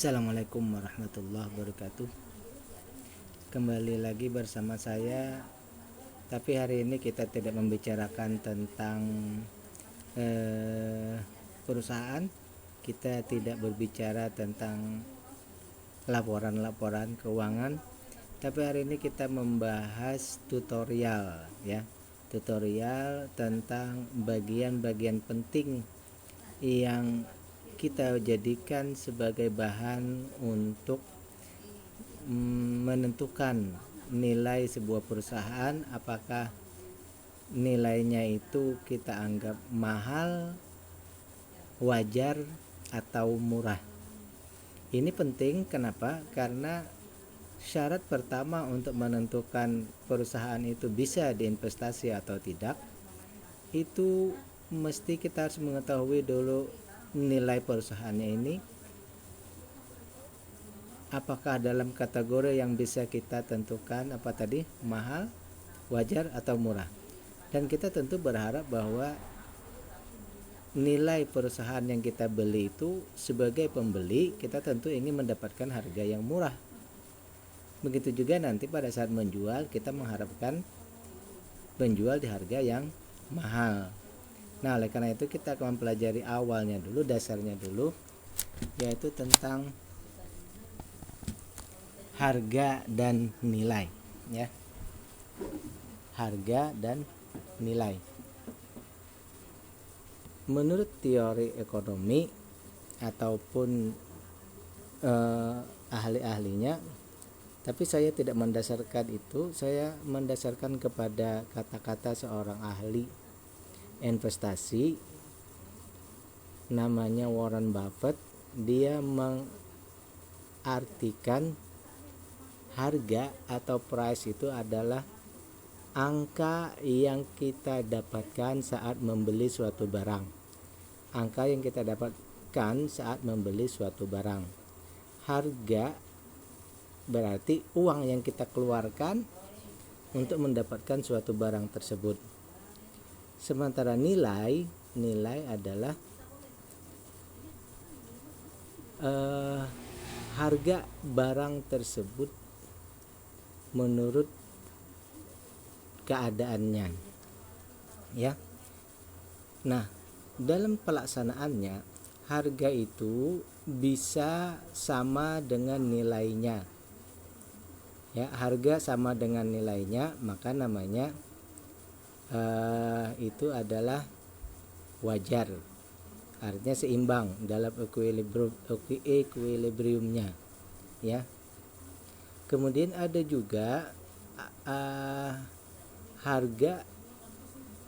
Assalamualaikum warahmatullahi wabarakatuh. Kembali lagi bersama saya. Tapi hari ini kita tidak membicarakan tentang perusahaan. Kita tidak berbicara tentang laporan-laporan keuangan. Tapi hari ini kita membahas tutorial, ya. Tutorial tentang bagian-bagian penting yang kita jadikan sebagai bahan untuk menentukan nilai sebuah perusahaan, apakah nilainya itu kita anggap mahal, wajar, atau murah. Ini penting, kenapa? Karena syarat pertama untuk menentukan perusahaan itu bisa diinvestasi atau tidak, itu mesti kita harus mengetahui dulu nilai perusahaannya ini apakah dalam kategori yang bisa kita tentukan apa tadi, mahal, wajar, atau murah. Dan kita tentu berharap bahwa nilai perusahaan yang kita beli itu sebagai pembeli kita tentu ingin mendapatkan harga yang murah. Begitu juga nanti pada saat menjual kita mengharapkan menjual di harga yang mahal. Nah, oleh karena itu kita akan mempelajari awalnya dulu, dasarnya dulu, yaitu tentang harga dan nilai, ya. Harga dan nilai. Menurut teori ekonomi ataupun ahli-ahlinya, tapi saya tidak mendasarkan itu, saya mendasarkan kepada kata-kata seorang ahli investasi namanya Warren Buffett. Dia mengartikan harga atau price itu adalah angka yang kita dapatkan saat membeli suatu barang. Angka yang kita dapatkan saat membeli suatu barang. Harga berarti uang yang kita keluarkan untuk mendapatkan suatu barang tersebut. Sementara nilai adalah harga barang tersebut menurut keadaannya, ya. Nah, dalam pelaksanaannya harga itu bisa sama dengan nilainya, ya. Harga sama dengan nilainya, maka namanya itu adalah wajar, artinya seimbang dalam equilibriumnya, ya. Kemudian ada juga harga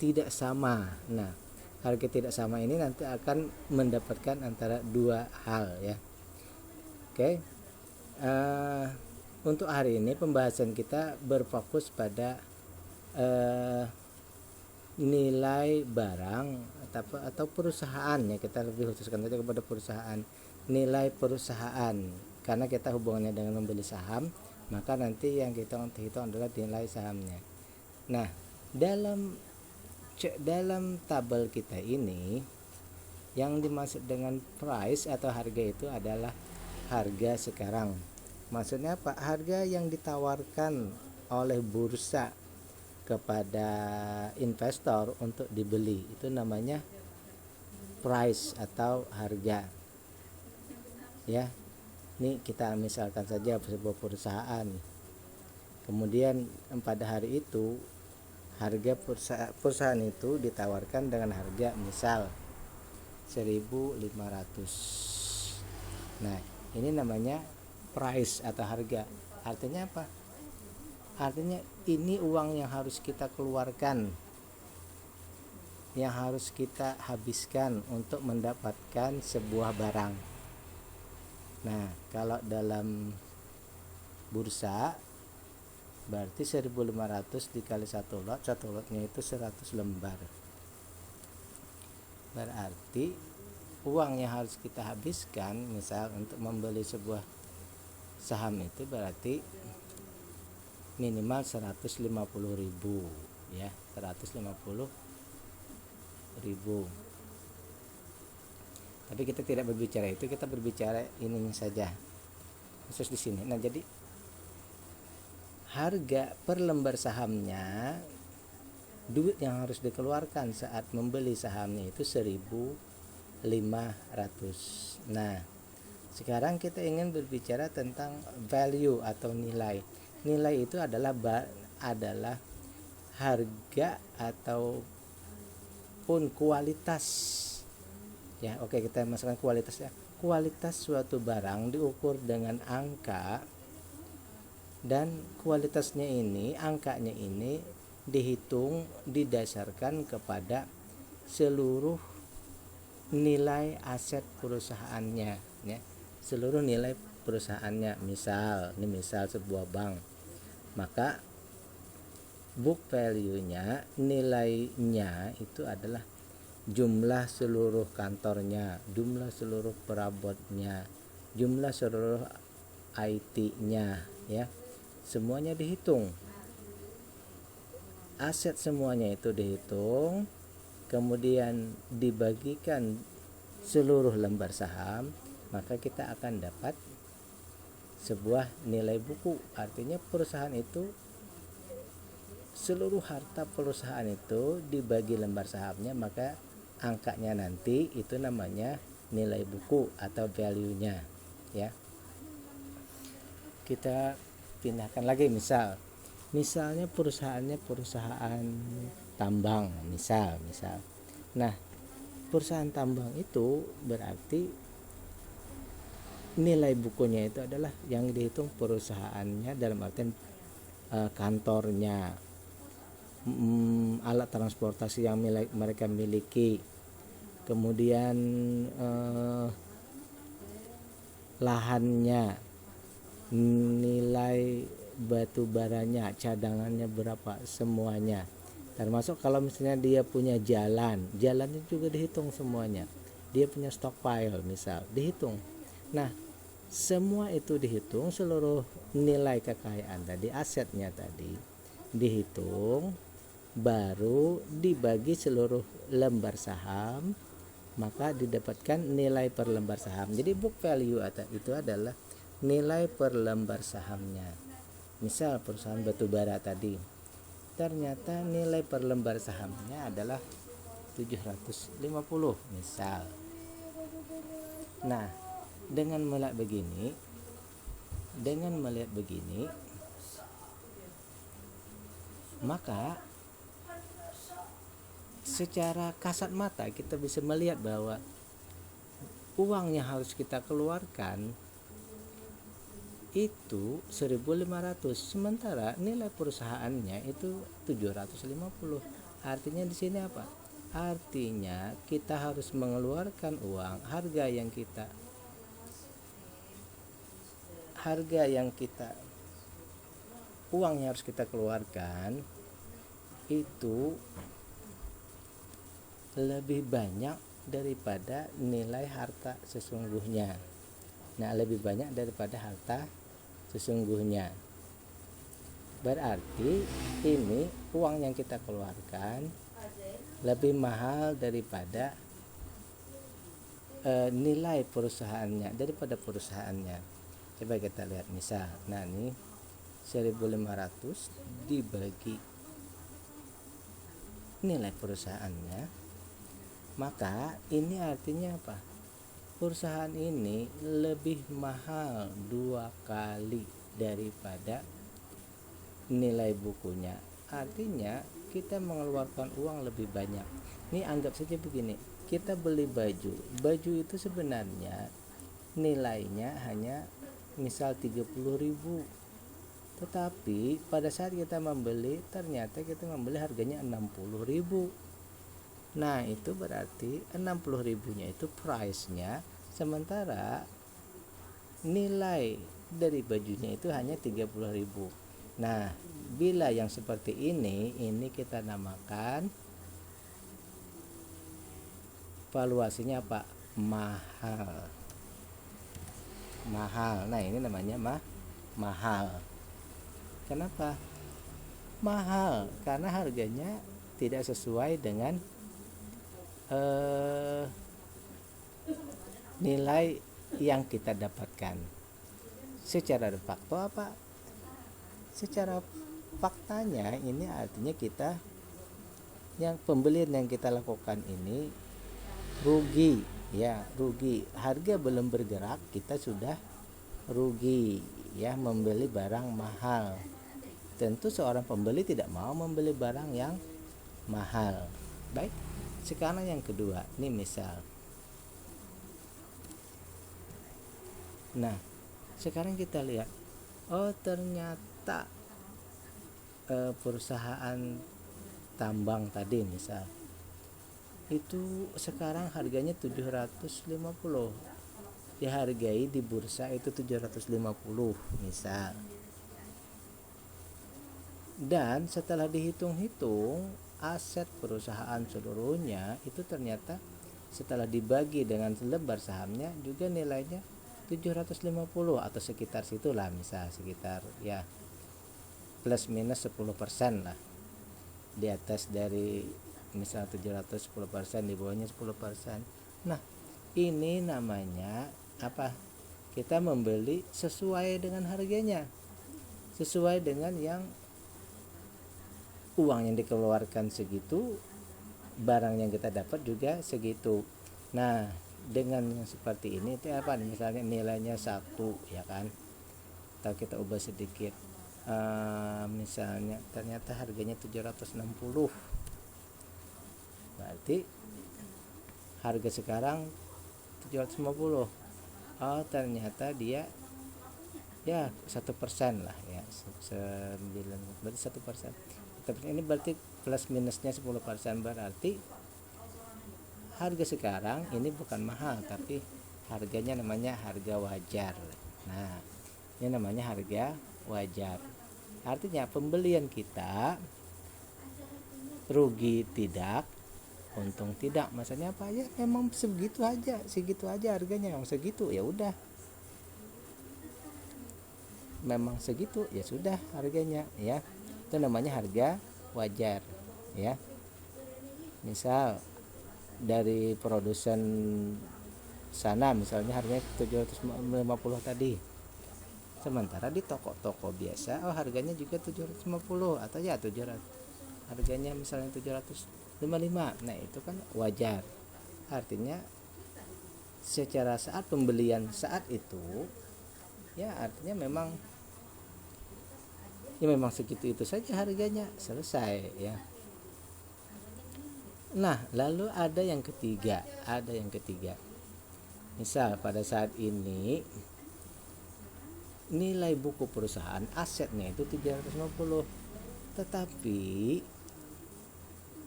tidak sama. Nah, harga tidak sama ini nanti akan mendapatkan antara dua hal, ya. Oke. Untuk hari ini pembahasan kita berfokus pada nilai barang atau perusahaan, ya. Kita lebih khususkan saja kepada perusahaan, nilai perusahaan, karena kita hubungannya dengan membeli saham, maka nanti yang kita hitung adalah nilai sahamnya. Nah, dalam tabel kita ini yang dimaksud dengan price atau harga itu adalah harga sekarang. Maksudnya apa? Harga yang ditawarkan oleh bursa kepada investor untuk dibeli, itu namanya price atau harga, ya. Ini kita misalkan saja sebuah perusahaan, kemudian pada hari itu harga perusahaan itu ditawarkan dengan harga misal 1.500. Nah, ini namanya price atau harga. Artinya apa? Artinya ini uang yang harus kita keluarkan, yang harus kita habiskan untuk mendapatkan sebuah barang. Nah, kalau dalam bursa berarti 1.500 dikali satu lotnya itu 100 lembar. Berarti uang yang harus kita habiskan misal untuk membeli sebuah saham itu berarti minimal 150.000, ya, 150.000. Tapi kita tidak berbicara itu, kita berbicara ininya saja, khusus di sini. Nah, jadi harga per lembar sahamnya, duit yang harus dikeluarkan saat membeli sahamnya itu 1.500. Nah, sekarang kita ingin berbicara tentang value atau nilai. Nilai itu adalah harga ataupun kualitas. Ya, oke, kita masukkan kualitas ya. Kualitas suatu barang diukur dengan angka, dan kualitasnya ini, angkanya ini dihitung didasarkan kepada seluruh nilai aset perusahaannya, ya. Seluruh nilai perusahaannya. Misal sebuah bank, maka book value-nya, nilainya itu adalah jumlah seluruh kantornya, jumlah seluruh perabotnya, jumlah seluruh IT-nya, ya. Semuanya dihitung. Aset semuanya itu dihitung, kemudian dibagikan seluruh lembar saham, maka kita akan dapat sebuah nilai buku. Artinya perusahaan itu, seluruh harta perusahaan itu dibagi lembar sahamnya, maka angkanya nanti itu namanya nilai buku atau value-nya, ya. Kita pindahkan lagi, misalnya perusahaannya perusahaan tambang, misal. Nah, perusahaan tambang itu berarti nilai bukunya itu adalah yang dihitung perusahaannya, dalam artian kantornya, alat transportasi yang mereka miliki, kemudian lahannya, nilai batu baranya, cadangannya berapa, semuanya. Termasuk kalau misalnya dia punya jalannya juga dihitung semuanya. Dia punya stockpile misal, dihitung. Nah, semua itu dihitung, seluruh nilai kekayaan tadi, asetnya tadi dihitung, baru dibagi seluruh lembar saham, maka didapatkan nilai per lembar saham. Jadi book value itu adalah nilai per lembar sahamnya. Misal perusahaan batubara tadi, ternyata nilai per lembar sahamnya adalah 750 misal. Nah, dengan melihat begini, maka secara kasat mata kita bisa melihat bahwa uang yang harus kita keluarkan itu 1.500, sementara nilai perusahaannya itu 750. Artinya di sini apa? Artinya kita harus mengeluarkan uang, uang yang harus kita keluarkan itu lebih banyak daripada nilai harta sesungguhnya. Nah, lebih banyak daripada harta sesungguhnya. Berarti ini uang yang kita keluarkan lebih mahal daripada nilai perusahaannya, Coba kita lihat misal. Nah, ini 1.500 dibagi nilai perusahaannya, maka ini artinya apa? Perusahaan ini lebih mahal 2 kali daripada nilai bukunya. Artinya kita mengeluarkan uang lebih banyak. Ini anggap saja begini, kita beli baju itu sebenarnya nilainya hanya misal 30.000, tetapi pada saat kita membeli, ternyata kita membeli harganya 60.000. Nah, itu berarti 60.000-nya itu price-nya, sementara nilai dari bajunya itu hanya 30.000. Nah, bila yang seperti ini kita namakan valuasinya apa? Mahal. Nah, ini namanya mahal. Kenapa? Mahal karena harganya tidak sesuai dengan nilai yang kita dapatkan. Secara de facto apa? Secara faktanya ini artinya kita yang pembelian yang kita lakukan ini rugi, ya, rugi. Harga belum bergerak kita sudah rugi, ya, membeli barang mahal. Tentu seorang pembeli tidak mau membeli barang yang mahal. Baik, sekarang yang kedua, ini misal. Nah, sekarang kita lihat, oh ternyata perusahaan tambang tadi misal itu sekarang harganya 750, dihargai di bursa itu 750 misal. Dan setelah dihitung-hitung aset perusahaan seluruhnya itu ternyata setelah dibagi dengan lembar sahamnya juga nilainya 750 atau sekitar situlah, misal sekitar ya plus minus 10% lah. Di atas dari misal 700 10%, di bawahnya 10%. Nah, ini namanya apa? Kita membeli sesuai dengan harganya. Sesuai dengan yang uang yang dikeluarkan segitu, barang yang kita dapat juga segitu. Nah, dengan yang seperti ini itu apa? Misalnya nilainya 1, ya kan? Atau kita ubah sedikit. Misalnya ternyata harganya 760, berarti harga sekarang 750. Oh ternyata dia ya 1% lah, ya 9, berarti 1%. Ini berarti plus minusnya 10%, berarti harga sekarang ini bukan mahal tapi harganya namanya harga wajar. Nah, ini namanya harga wajar. Artinya pembelian kita rugi tidak, untung tidak. Maksudnya apa? Ya memang segitu aja harganya, memang segitu, ya udah. Memang segitu, ya sudah harganya, ya. Itu namanya harga wajar, ya. Misal dari produsen sana misalnya harganya 750 tadi. Sementara di toko-toko biasa harganya juga 750 atau ya 700. Harganya misalnya 755. Nah, itu kan wajar. Artinya secara saat pembelian saat itu ya artinya memang segitu itu saja harganya, selesai, ya. Nah, lalu ada yang ketiga. Misal pada saat ini nilai buku perusahaan asetnya itu 350, tetapi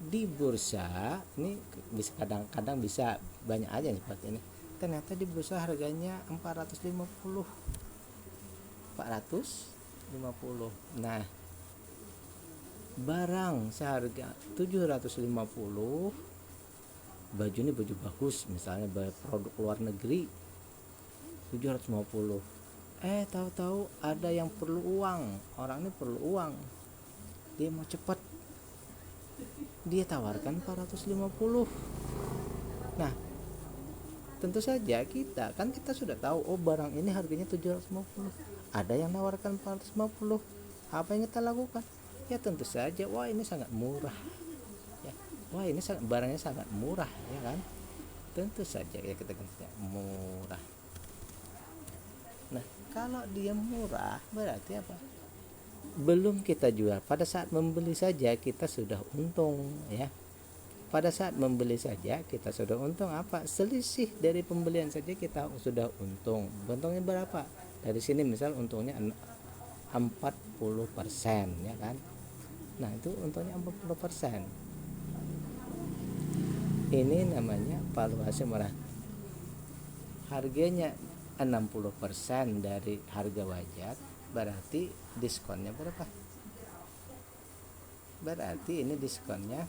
di bursa ini bisa kadang-kadang bisa banyak aja seperti ini. Ternyata di bursa harganya 450. Nah, barang seharga 750, baju ini baju bagus, misalnya produk luar negeri 750. Tahu-tahu ada yang perlu uang, orang ini perlu uang, dia mau cepat, dia tawarkan 450. Nah, tentu saja kita sudah tahu, oh barang ini harganya 750, ada yang nawarkan 450. Apa yang kita lakukan? Ya tentu saja, wah ini sangat murah, ya, wah ini barangnya sangat murah, ya kan? Tentu saja ya kita murah. Nah, kalau dia murah berarti apa? Belum kita jual, pada saat membeli saja kita sudah untung, ya. Pada saat membeli saja kita sudah untung. Apa? Selisih dari pembelian saja kita sudah untung. Untungnya berapa? Dari sini misal untungnya 40%, ya kan? Nah, itu untungnya 40%. Ini namanya valuasi murah. Harganya 60% dari harga wajar, berarti diskonnya berapa? Berarti ini diskonnya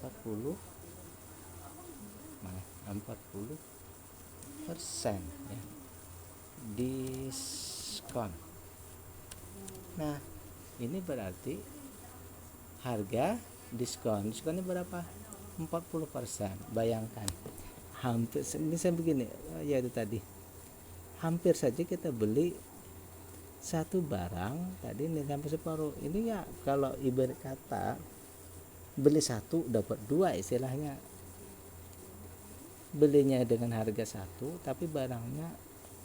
40%, ya. Diskon. Nah, ini berarti harga diskonnya berapa? 40%. Bayangkan, hampir bisa begini, ya itu tadi, hampir saja kita beli satu barang tadi nilai sampai separuh. Ini ya kalau ibarat kata beli satu dapat dua, istilahnya belinya dengan harga satu tapi barangnya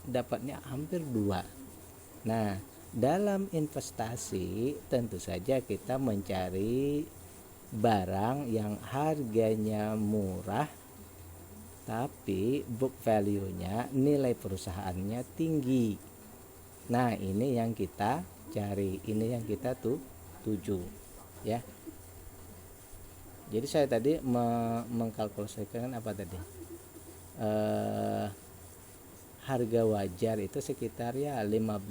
dapatnya hampir dua. Nah, dalam investasi tentu saja kita mencari barang yang harganya murah tapi book value-nya, nilai perusahaannya tinggi. Nah, ini yang kita cari, ini yang kita tuju ya. Jadi saya tadi mengkalkulasikan apa tadi? Harga wajar itu sekitar ya 15%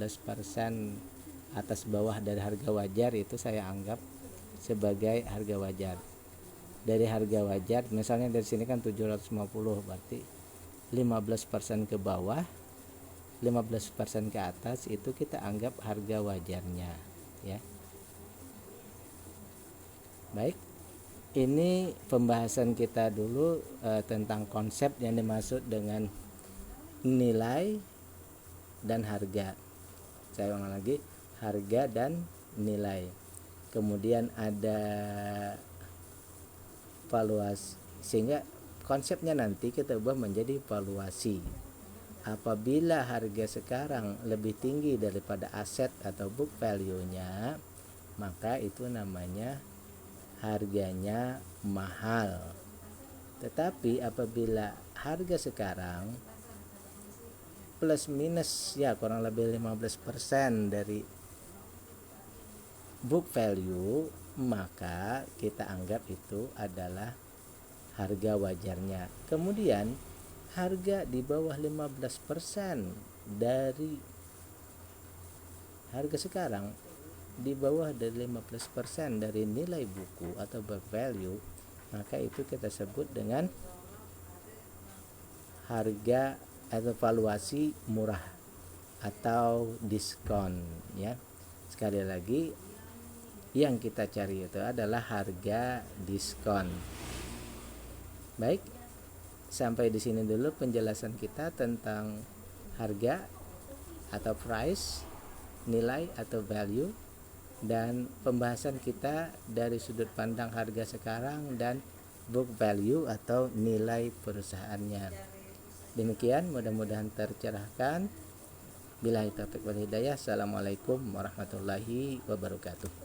atas bawah dari harga wajar itu saya anggap sebagai harga wajar. Dari harga wajar misalnya dari sini kan 750, berarti 15% ke bawah, 15% ke atas itu kita anggap harga wajarnya ya. Baik, ini pembahasan kita dulu tentang konsep yang dimaksud dengan nilai dan harga. Saya ulang lagi, harga dan nilai. Kemudian ada valuasi, sehingga konsepnya nanti kita ubah menjadi valuasi. Apabila harga sekarang lebih tinggi daripada aset atau book value-nya, maka itu namanya harganya mahal. Tetapi apabila harga sekarang plus minus ya kurang lebih 15% dari book value, maka kita anggap itu adalah harga wajarnya. Kemudian harga di bawah 15% dari harga sekarang, di bawah dari 15% dari nilai buku atau book value, maka itu kita sebut dengan harga atau valuasi murah atau diskon ya. Sekali lagi, yang kita cari itu adalah harga diskon. Baik, sampai di sini dulu penjelasan kita tentang harga atau price, nilai atau value, dan pembahasan kita dari sudut pandang harga sekarang dan book value atau nilai perusahaannya. Demikian, mudah-mudahan tercerahkan. Billahi taufiq wal hidayah. Assalamualaikum warahmatullahi wabarakatuh.